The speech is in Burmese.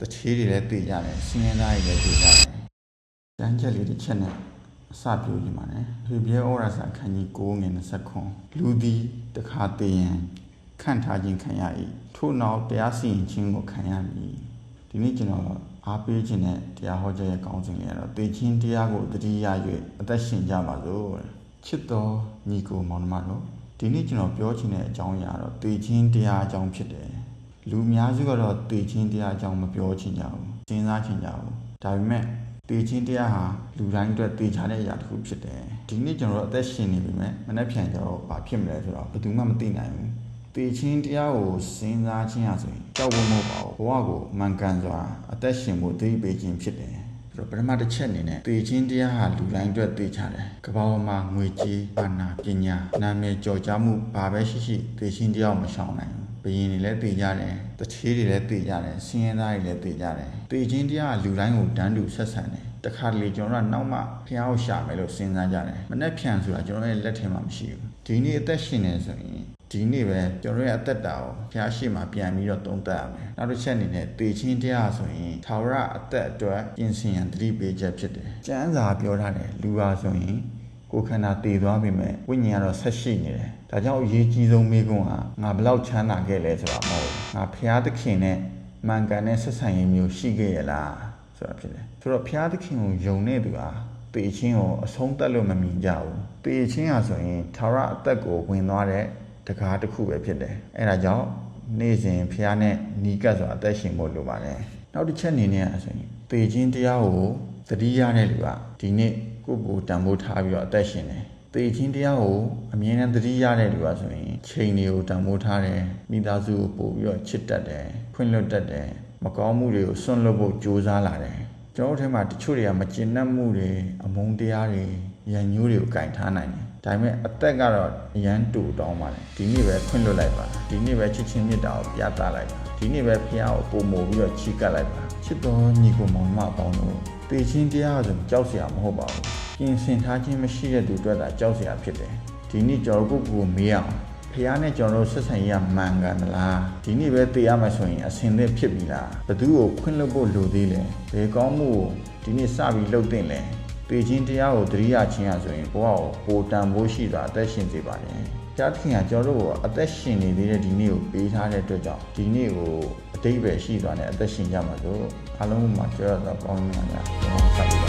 တချေးတွေလည်းသိကြတယ်စင်းရဲသားတွေလည်းသိကြတယ်တန်းချက်လေးတစ်ချက်နဲ့အစပြိုးနေမှာနဲ့ဖေပြဲဩရစာခန်းကြီး9ငွေ29လူသည်တခါတည်ရန်ခန့်ထားခြင်းခံရ၏ထို့နောက်တရားစီရင်ခြင်းကိုခံရမည်ဒီနေ့ကျွန်တော်အားပေးခြင်းနဲ့တရားဟောကြားရဲ့ကောင်းစဉ်လေးကတော့တည်ခြင်းတရားကိုတတိယ၍အသက်ရှင်ကြပါစို့ချစ်တော်ညီကိုမောင်နှမတို့ဒီနေ့ကျွန်တော်ပြောချင်တဲ့အကြောင်းအရာတော့တည်ခြင်းတရားအကြောင်းဖြစ်တယ်လူအများစုကတော့တည်ခြင်းတရားအကြောင်းမပြောချင်ကြဘူးစဉ်းစားချင်ကြဘူးဒါပေမဲ့တည်ခြင်းတရားဟာလူတိုင်းအတွက်တည်ချတဲ့အရာတစ်ခုဖြစ်တယ်ဒီနေ့ကျွန်တော်တို့အသက်ရှင်နေပြီမဲ့မနေ့ပြန်ကျတော့ဘာဖြစ်မလဲဆိုတော့ဘယ်သူမှမသိနိုင်ဘူးတည်ခြင်းတရားကိုစဉ်းစားခြင်းရဆိုရင်ကြောက်ဖို့မဟုတ်ပါဘူးဘဝကိုမှန်ကန်စွာအသက်ရှင်ဖို့တည်ပေးခြင်းဖြစ်တယ်ဆိုတော့ပထမတစ်ချက်အနေနဲ့တည်ခြင်းတရားဟာလူတိုင်းအတွက်တည်ချတယ်ကမ္ဘာပေါ်မှာငွေကြေးဘာနာပညာနာမည်ကျော်ကြားမှုဘာပဲရှိရှိတည်ခြင်းတရားကိုမရှောင်နိုင်ဘူးဘယင်းတွေလည်းတည်ကြတယ်တချေးတွေလည်းတည်ကြတယ်စင်းရဲသားတွေလည်းတည်ကြတယ်တည်ခြင်းတရားကလူတိုင်းကိုတန်းတူဆက်ဆံတယ်တခါတလေကျွန်တော်ကနောက်မှဖျားကိုရှာမယ်လို့စဉ်းစားကြတယ်မနဲ့ဖြန်ဆိုတာကျွန်တော်ရဲ့လက်ထဲမှာမရှိဘူးဒီနေ့အသက်ရှင်နေဆိုရင်ဒီနေ့ပဲကျွန်တော်ရဲ့အသက်တာကိုဖျားရှိမှပြန်ပြီးတော့သုံးသပ်ရမယ်နောက်တစ်ချက်အနေနဲ့တည်ခြင်းတရားဆိုရင်ထာဝရအသက်အတွက်ပြင်ဆင်ရန်သတိပေးချက်ဖြစ်တယ်ကျမ်းစာပြောထားတယ်လူဟာဆိုရင်ကိုယ်ခန္ဓာတည်သွားပြီမဲ့ဝိညာဉ်ကတော့ဆက်ရှိနေတယ်ဒါကြောင့်အရေးကြီးဆုံးမိကုန်းကငါဘလောက်ချမ်းသာခဲ့လဲဆိုတာမဟုတ်ဘူးငါဖျားသခင်နဲ့မှန်ကန်တဲ့ဆက်ဆံရေးမျိုးရှိခဲ့ရလားဆိုတာဖြစ်တယ်ဆိုတော့ဖျားသခင်ကိုယုံနေသူဟာတေချင်းကိုအဆုံးသတ်လို့မမြင်ကြဘူးတေချင်းဟာဆိုရင်ထာဝရအသက်ကိုဝင်သွားတဲ့တကားတစ်ခုပဲဖြစ်တယ်အဲဒါကြောင့်နေ့စဉ်ဖျားနဲ့နီးကပ်စွာအသက်ရှင်ဖို့လိုပါတယ်နောက်တစ်ချက်အနေနဲ့ဆိုရင်တေချင်းတရားကိုသတိရတဲ့လူကဒီနေ့ကိုယ့်ကိုတန်ဖိုးထားပြီးတော့အသက်ရှင်တယ်တေချင်းတရားကိုအမြဲတမ်းသတိရတဲ့လူကဆိုရင်ချိန်တွေကိုတန်ဖိုးထားတယ်မိသားစုကိုပို့ပြီးတော့ချစ်တတ်တယ်ခွင့်လွှတ်တတ်တယ်မကောင်းမှုတွေကိုစွန့်လွတ်ဖို့ကြိုးစားလာတယ်ကျွန်တော်တို့ထဲမှာတချို့တွေကမကျင့်တတ်မှုတွေအမုန်းတရားတွေရန်ညိုးတွေကိုကင်ထားနိုင်တယ်ဒါပေမဲ့အသက်ကတော့အရန်တူတောင်းပါတယ်ဒီနေ့ပဲခွင့်လွှတ်လိုက်ပါဒီနေ့ပဲချစ်ချင်းမြတ်တာကိုပြသလိုက်ပါဒီနေ့ပဲဖခင်ကိုပုံမို့ပြီးတော့ချီးကပ်လိုက်ပါချစ်တော်ညီကိုမောင်နှမအပေါင်းတို့တေချင်းတရားဆိုကြောက်စရာမဟုတ်ပါဘူးပြင်ဆင်ထားခြင်းမရှိတဲ့သူအတွက်သာကြောက်စရာဖြစ်တယ်ဒီနေ့ကျွန်တော်ကိုမေးအောင်ဖះနဲ့ကျွန်တော်တို့ဆက်ဆံရေးကမှန်ကန်သလားဒီနေ့ပဲသိရမှဆိုရင်အစင်သစ်ဖြစ်ပြီလားဘသူ့ကိုခွင့်လွှတ်ဖို့လိုသေးလဲဘယ်ကောင်းမှုကိုဒီနေ့စပြီးလှုပ်တင်လဲပေချင်းတရားကိုတတိယချင်းရဆိုရင်ဘဝကိုပိုတန်ဖိုးရှိစွာအသက်ရှင်စေပါတယ်ဖះသခင်ကကျွန်တော်တို့ကိုအသက်ရှင်နေသေးတဲ့ဒီနေ့ကိုပေးထားတဲ့အတွက်ကြောင့်ဒီနေ့ကိုအတိတ်ပဲရှိစွာနဲ့အသက်ရှင်ကြမှာဆိုအားလုံးမှာကြွရသောကောင်းမှုများကျွန်တော်ဆက်ပြီး